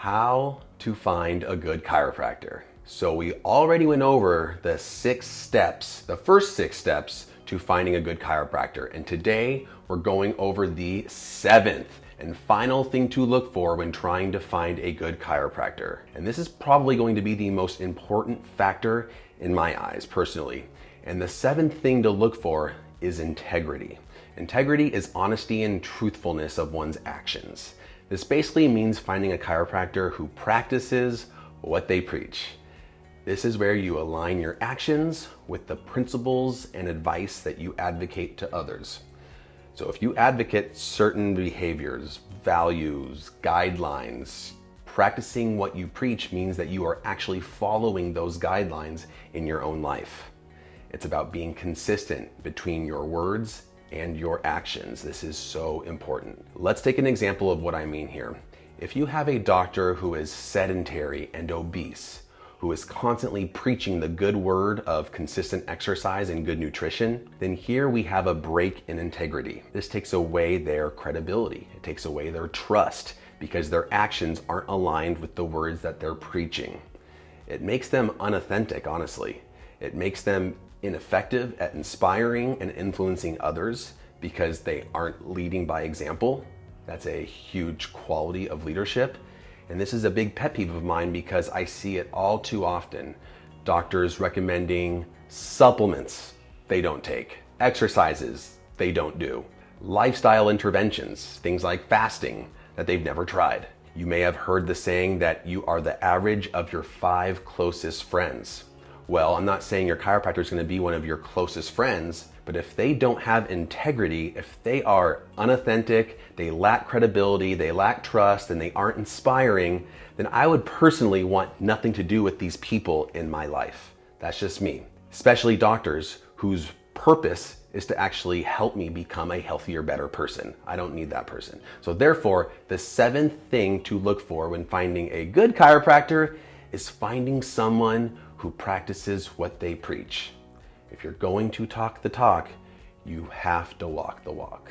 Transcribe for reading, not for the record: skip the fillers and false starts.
How to find a good chiropractor. So we already went over the 6 steps, the first 6 steps to finding a good chiropractor. And today we're going over the 7th and final thing to look for when trying to find a good chiropractor. And this is probably going to be the most important factor in my eyes personally. And the 7th thing to look for is integrity. Integrity is honesty and truthfulness of one's actions. This basically means finding a chiropractor who practices what they preach. This is where you align your actions with the principles and advice that you advocate to others. So if you advocate certain behaviors, values, guidelines, practicing what you preach means that you are actually following those guidelines in your own life. It's about being consistent between your words and your actions. This is so important. Let's take an example of what I mean here. If you have a doctor who is sedentary and obese, who is constantly preaching the good word of consistent exercise and good nutrition, then here we have a break in integrity. This takes away their credibility. It takes away their trust because their actions aren't aligned with the words that they're preaching. It makes them unauthentic, honestly. It makes them ineffective at inspiring and influencing others because they aren't leading by example. That's a huge quality of leadership. And this is a big pet peeve of mine because I see it all too often. Doctors recommending supplements they don't take, exercises they don't do, lifestyle interventions, things like fasting that they've never tried. You may have heard the saying that you are the average of your 5 closest friends. Well, I'm not saying your chiropractor is going to be one of your closest friends, but if they don't have integrity, if they are unauthentic, they lack credibility, they lack trust, and they aren't inspiring, then I would personally want nothing to do with these people in my life. That's just me. Especially doctors whose purpose is to actually help me become a healthier, better person. I don't need that person. So therefore, the 7th thing to look for when finding a good chiropractor is finding someone who practices what they preach. If you're going to talk the talk, you have to walk the walk.